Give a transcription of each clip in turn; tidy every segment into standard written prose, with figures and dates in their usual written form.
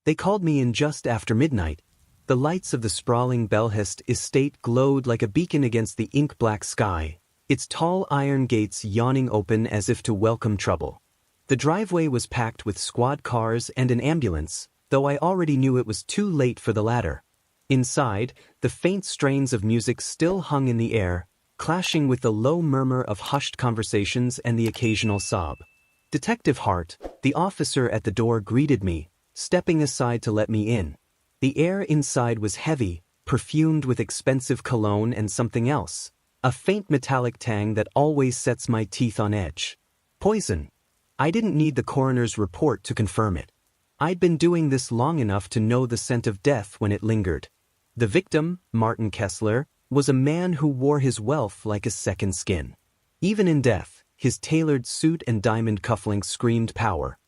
They called me in just after midnight. The lights of the sprawling Belhest estate glowed like a beacon against the ink-black sky, its tall iron gates yawning open as if to welcome trouble. The driveway was packed with squad cars and an ambulance, though I already knew it was too late for the latter. Inside, the faint strains of music still hung in the air, clashing with the low murmur of hushed conversations and the occasional sob. Detective Hart, the officer at the door, greeted me, stepping aside to let me in. The air inside was heavy, perfumed with expensive cologne and something else, a faint metallic tang that always sets my teeth on edge. Poison. I didn't need the coroner's report to confirm it. I'd been doing this long enough to know the scent of death when it lingered. The victim, Martin Kessler, was a man who wore his wealth like a second skin. Even in death, his tailored suit and diamond cufflinks screamed power.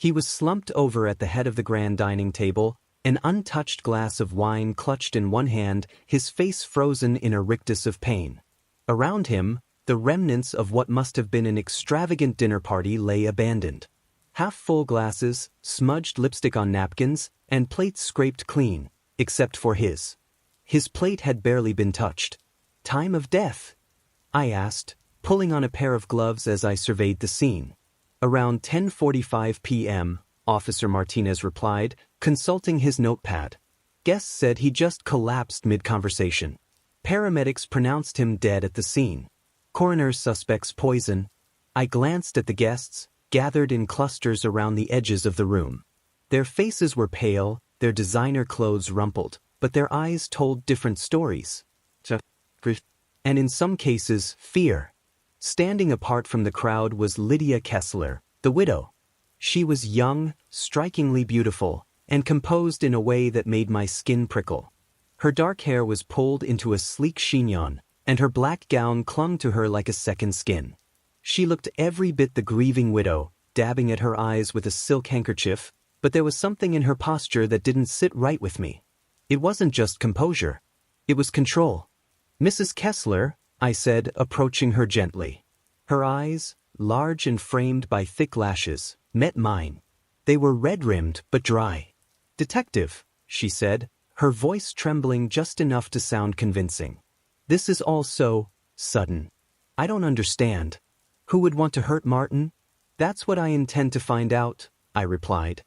He was slumped over at the head of the grand dining table, an untouched glass of wine clutched in one hand, his face frozen in a rictus of pain. Around him, the remnants of what must have been an extravagant dinner party lay abandoned. Half-full glasses, smudged lipstick on napkins, and plates scraped clean, except for his. His plate had barely been touched. Time of death? I asked, pulling on a pair of gloves as I surveyed the scene. Around 10:45 p.m., Officer Martinez replied, consulting his notepad. Guests said he just collapsed mid-conversation. Paramedics pronounced him dead at the scene. Coroner suspects poison. I glanced at the guests, gathered in clusters around the edges of the room. Their faces were pale, their designer clothes rumpled, but their eyes told different stories. And in some cases, fear. Standing apart from the crowd was Lydia Kessler, the widow. She was young, strikingly beautiful, and composed in a way that made my skin prickle. Her dark hair was pulled into a sleek chignon, and her black gown clung to her like a second skin. She looked every bit the grieving widow, dabbing at her eyes with a silk handkerchief, but there was something in her posture that didn't sit right with me. It wasn't just composure. It was control. Mrs. Kessler, I said, approaching her gently. Her eyes, large and framed by thick lashes, met mine. They were red-rimmed but dry. Detective, she said, her voice trembling just enough to sound convincing. This is all so sudden. I don't understand. Who would want to hurt Martin? That's what I intend to find out, I replied.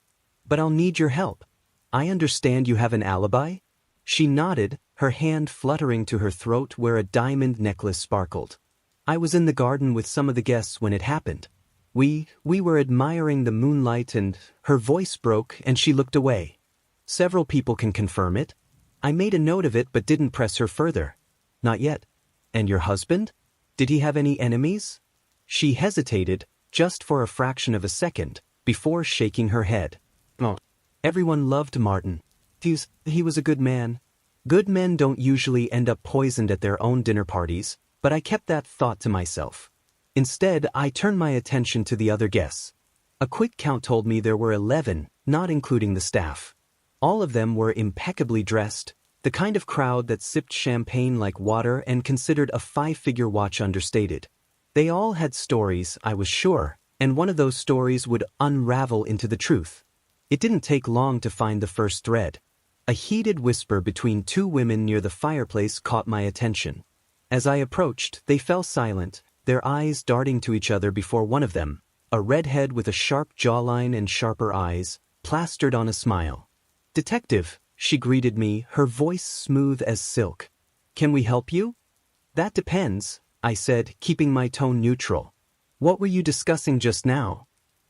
But I'll need your help. I understand you have an alibi? She nodded, her hand fluttering to her throat where a diamond necklace sparkled. I was in the garden with some of the guests when it happened. We were admiring the moonlight and her voice broke and she looked away. Several people can confirm it. I made a note of it but didn't press her further. Not yet. And your husband? Did he have any enemies? She hesitated, just for a fraction of a second, before shaking her head. Oh. Everyone loved Martin. He was a good man. Good men don't usually end up poisoned at their own dinner parties, but I kept that thought to myself. Instead, I turned my attention to the other guests. A quick count told me there were 11, not including the staff. All of them were impeccably dressed, the kind of crowd that sipped champagne like water and considered a 5-figure watch understated. They all had stories, I was sure, and one of those stories would unravel into the truth. It didn't take long to find the first thread. A heated whisper between two women near the fireplace caught my attention. As I approached, they fell silent, their eyes darting to each other before one of them, a redhead with a sharp jawline and sharper eyes, plastered on a smile. Detective, she greeted me, her voice smooth as silk. Can we help you? That depends, I said, keeping my tone neutral. What were you discussing just now?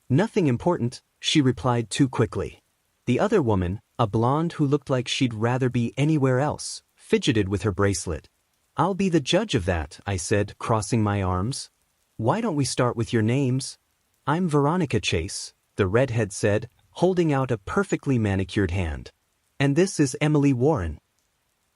Nothing important, she replied too quickly. The other woman, a blonde who looked like she'd rather be anywhere else, fidgeted with her bracelet. I'll be the judge of that, I said, crossing my arms. Why don't we start with your names? I'm Veronica Chase, the redhead said, holding out a perfectly manicured hand. And this is Emily Warren.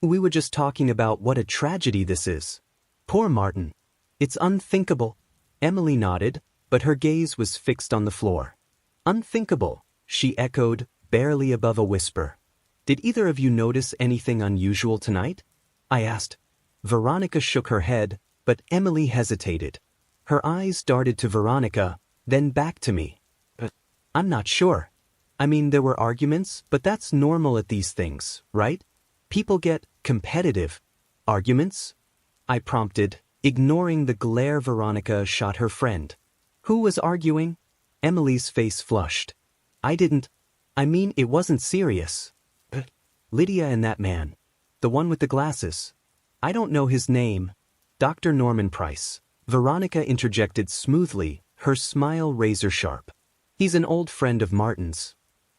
We were just talking about what a tragedy this is. Poor Martin. It's unthinkable. Emily nodded, but her gaze was fixed on the floor. Unthinkable, she echoed, barely above a whisper. Did either of you notice anything unusual tonight? I asked. Veronica shook her head, but Emily hesitated. Her eyes darted to Veronica, then back to me. I'm not sure. I mean, there were arguments, but that's normal at these things, right? People get competitive. Arguments? I prompted, ignoring the glare Veronica shot her friend. Who was arguing? Emily's face flushed. I didn't. I mean, it wasn't serious. Lydia and that man. The one with the glasses. I don't know his name. Dr. Norman Price. Veronica interjected smoothly, her smile razor-sharp. He's an old friend of Martin's.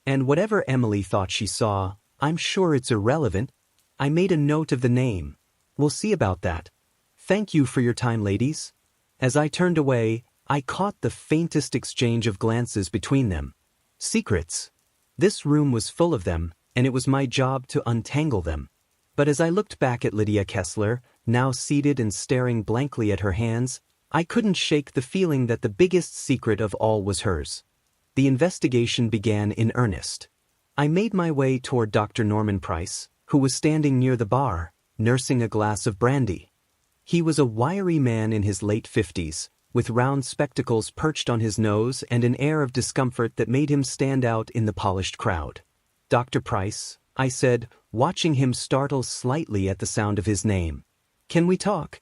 And whatever Emily thought she saw, I'm sure it's irrelevant. I made a note of the name. We'll see about that. Thank you for your time, ladies. As I turned away, I caught the faintest exchange of glances between them. Secrets. This room was full of them, and it was my job to untangle them. But as I looked back at Lydia Kessler, now seated and staring blankly at her hands, I couldn't shake the feeling that the biggest secret of all was hers. The investigation began in earnest. I made my way toward Dr. Norman Price, who was standing near the bar, nursing a glass of brandy. He was a wiry man in his late 50s, with round spectacles perched on his nose and an air of discomfort that made him stand out in the polished crowd. Dr. Price, I said, watching him startle slightly at the sound of his name. Can we talk?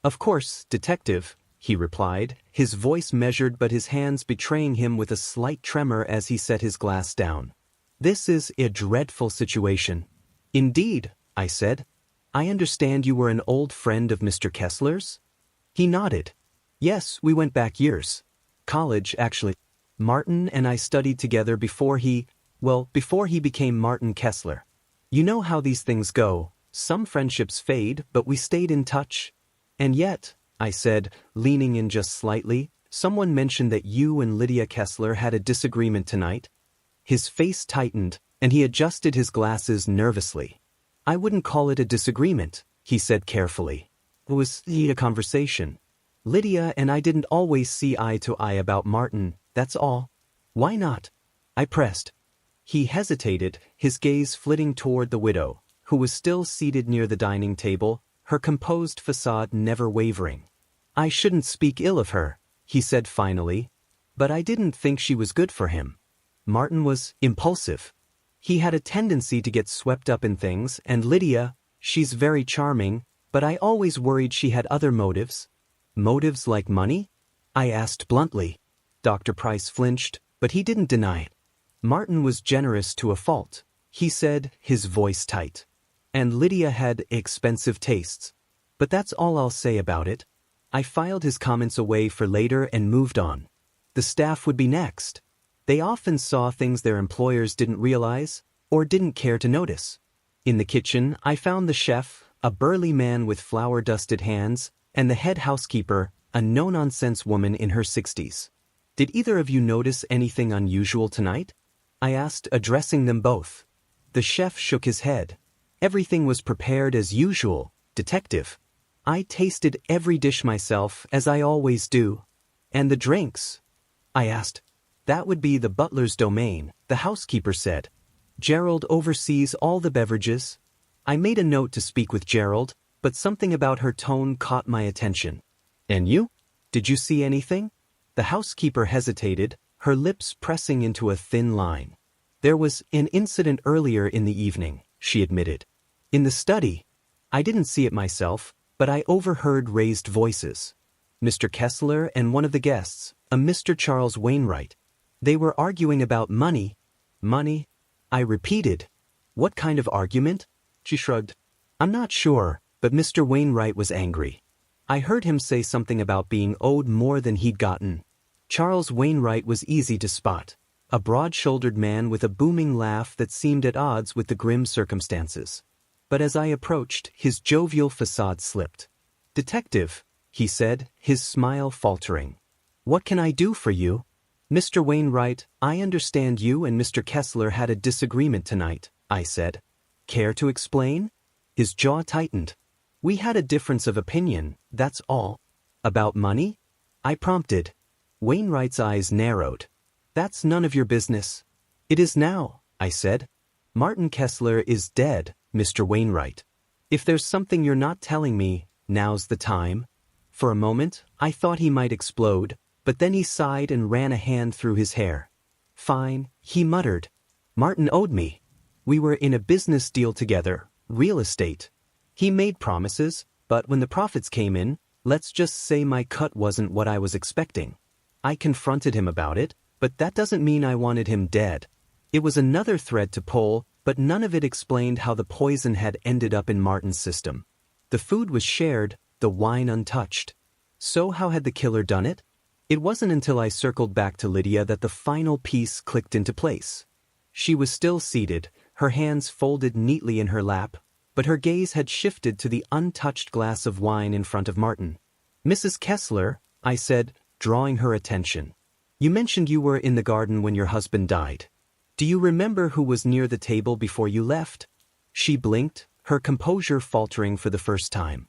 Of course, detective, he replied, his voice measured but his hands betraying him with a slight tremor as he set his glass down. This is a dreadful situation. Indeed, I said. I understand you were an old friend of Mr. Kessler's? He nodded. Yes, we went back years. College, actually. Martin and I studied together before he became Martin Kessler. You know how these things go. Some friendships fade, but we stayed in touch. And yet, I said, leaning in just slightly, someone mentioned that you and Lydia Kessler had a disagreement tonight. His face tightened, and he adjusted his glasses nervously. I wouldn't call it a disagreement, he said carefully. It was a conversation. Lydia and I didn't always see eye to eye about Martin, that's all. Why not? I pressed. He hesitated, his gaze flitting toward the widow, who was still seated near the dining table, her composed facade never wavering. I shouldn't speak ill of her, he said finally, but I didn't think she was good for him. Martin was impulsive. He had a tendency to get swept up in things, and Lydia, she's very charming, but I always worried she had other motives. Motives like money? I asked bluntly. Dr. Price flinched, but he didn't deny it. Martin was generous to a fault, he said, his voice tight. And Lydia had expensive tastes. But that's all I'll say about it. I filed his comments away for later and moved on. The staff would be next. They often saw things their employers didn't realize or didn't care to notice. In the kitchen, I found the chef, a burly man with flour-dusted hands, and the head housekeeper, a no-nonsense woman in her 60s. Did either of you notice anything unusual tonight? I asked, addressing them both. The chef shook his head. Everything was prepared as usual, detective. I tasted every dish myself, as I always do. And the drinks? I asked. That would be the butler's domain, the housekeeper said. Gerald oversees all the beverages. I made a note to speak with Gerald, but something about her tone caught my attention. And you? Did you see anything? The housekeeper hesitated, her lips pressing into a thin line. There was an incident earlier in the evening, she admitted. In the study. I didn't see it myself, but I overheard raised voices. Mr. Kessler and one of the guests, a Mr. Charles Wainwright. They were arguing about money. Money? I repeated. What kind of argument? She shrugged. I'm not sure, but Mr. Wainwright was angry. I heard him say something about being owed more than he'd gotten. Charles Wainwright was easy to spot, a broad-shouldered man with a booming laugh that seemed at odds with the grim circumstances. But as I approached, his jovial facade slipped. Detective, he said, his smile faltering. What can I do for you? Mr. Wainwright, I understand you and Mr. Kessler had a disagreement tonight, I said. Care to explain? His jaw tightened. We had a difference of opinion, that's all. About money? I prompted. Wainwright's eyes narrowed. That's none of your business. It is now, I said. Martin Kessler is dead, Mr. Wainwright. If there's something you're not telling me, now's the time. For a moment, I thought he might explode, but then he sighed and ran a hand through his hair. Fine, he muttered. Martin owed me. We were in a business deal together, real estate. He made promises, but when the profits came in, let's just say my cut wasn't what I was expecting. I confronted him about it, but that doesn't mean I wanted him dead. It was another thread to pull, but none of it explained how the poison had ended up in Martin's system. The food was shared, the wine untouched. So how had the killer done it? It wasn't until I circled back to Lydia that the final piece clicked into place. She was still seated, her hands folded neatly in her lap, but her gaze had shifted to the untouched glass of wine in front of Martin. "Mrs. Kessler," I said, drawing her attention. "You mentioned you were in the garden when your husband died. Do you remember who was near the table before you left?" She blinked, her composure faltering for the first time.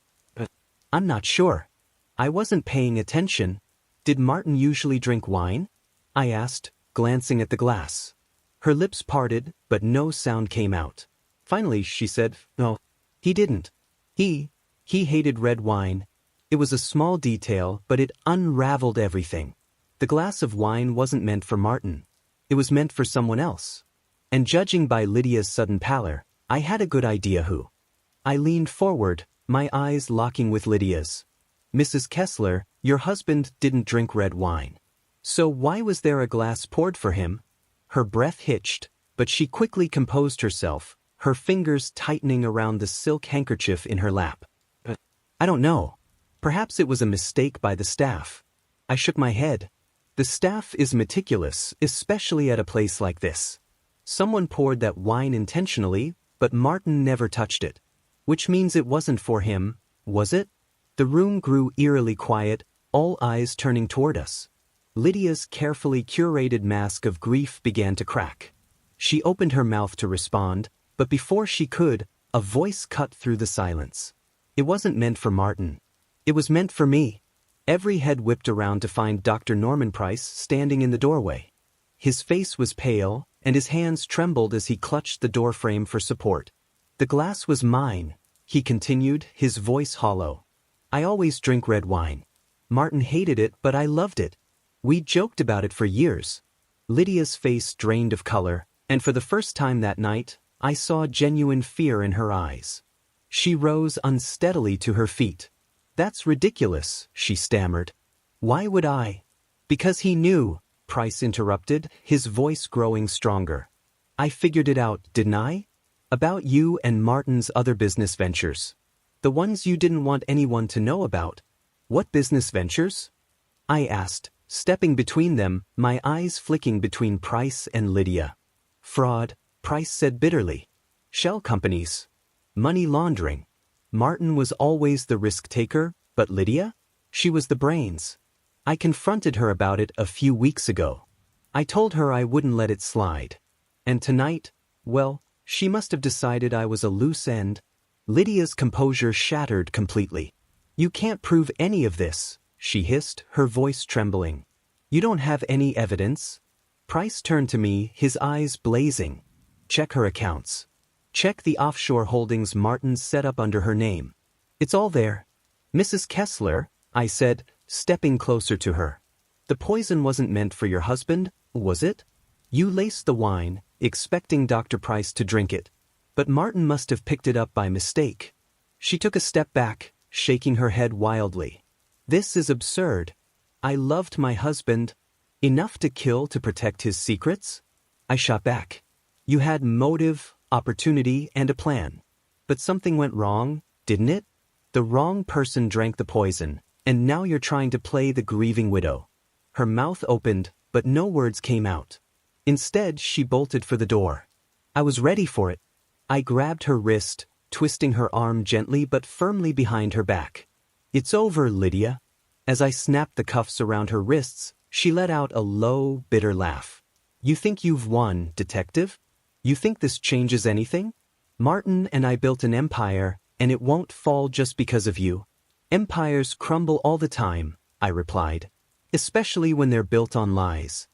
"I'm not sure. I wasn't paying attention. Did Martin usually drink wine?" I asked, glancing at the glass. Her lips parted, but no sound came out. Finally, she said, "No, he didn't. He hated red wine." It was a small detail, but it unraveled everything. The glass of wine wasn't meant for Martin. It was meant for someone else. And judging by Lydia's sudden pallor, I had a good idea who. I leaned forward, my eyes locking with Lydia's. "Mrs. Kessler, your husband didn't drink red wine. So why was there a glass poured for him?" Her breath hitched, but she quickly composed herself, her fingers tightening around the silk handkerchief in her lap. "I don't know. Perhaps it was a mistake by the staff." I shook my head. The staff is meticulous, especially at a place like this. Someone poured that wine intentionally, but Martin never touched it. Which means it wasn't for him, was it? The room grew eerily quiet, all eyes turning toward us. Lydia's carefully curated mask of grief began to crack. She opened her mouth to respond, but before she could, a voice cut through the silence. "It wasn't meant for Martin. It was meant for me." Every head whipped around to find Dr. Norman Price standing in the doorway. His face was pale, and his hands trembled as he clutched the doorframe for support. "The glass was mine," he continued, his voice hollow. "I always drink red wine. Martin hated it, but I loved it. We joked about it for years." Lydia's face drained of color, and for the first time that night, I saw genuine fear in her eyes. She rose unsteadily to her feet. "That's ridiculous," she stammered. "Why would I?" "Because he knew," Price interrupted, his voice growing stronger. "I figured it out, didn't I? About you and Martin's other business ventures. The ones you didn't want anyone to know about." "What business ventures?" I asked, stepping between them, my eyes flicking between Price and Lydia. "Fraud," Price said bitterly. "Shell companies. Money laundering. Martin was always the risk-taker, but Lydia? She was the brains. I confronted her about it a few weeks ago. I told her I wouldn't let it slide. And tonight, well, she must have decided I was a loose end." Lydia's composure shattered completely. "You can't prove any of this," she hissed, her voice trembling. "You don't have any evidence?" Price turned to me, his eyes blazing. "Check her accounts. Check the offshore holdings Martin set up under her name. It's all there." "Mrs. Kessler," I said, stepping closer to her. "The poison wasn't meant for your husband, was it? You laced the wine, expecting Dr. Price to drink it. But Martin must have picked it up by mistake." She took a step back, shaking her head wildly. "This is absurd. I loved my husband. Enough to kill to protect his secrets?" I shot back. "You had motive, opportunity, and a plan. But something went wrong, didn't it? The wrong person drank the poison, and now you're trying to play the grieving widow." Her mouth opened, but no words came out. Instead, she bolted for the door. I was ready for it. I grabbed her wrist, twisting her arm gently but firmly behind her back. "It's over, Lydia." As I snapped the cuffs around her wrists, she let out a low, bitter laugh. "You think you've won, detective? You think this changes anything? Martin and I built an empire, and it won't fall just because of you." "Empires crumble all the time," I replied, "especially when they're built on lies."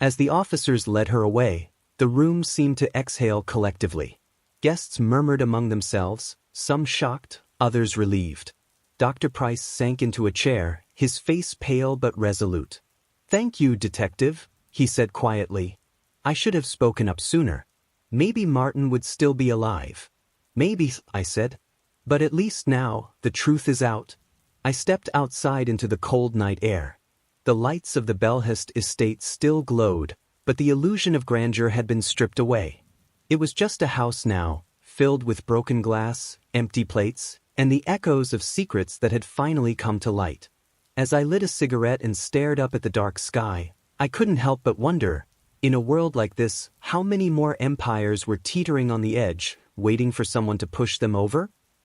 As the officers led her away, the room seemed to exhale collectively. Guests murmured among themselves, some shocked, others relieved. Dr. Price sank into a chair, his face pale but resolute. "Thank you, detective," he said quietly. "I should have spoken up sooner." Maybe Martin would still be alive. Maybe, I said. But at least now, the truth is out. I stepped outside into the cold night air. The lights of the Belhest estate still glowed, but the illusion of grandeur had been stripped away. It was just a house now, filled with broken glass, empty plates, and the echoes of secrets that had finally come to light. As I lit a cigarette and stared up at the dark sky, I couldn't help but wonder, in a world like this, how many more empires were teetering on the edge, waiting for someone to push them over?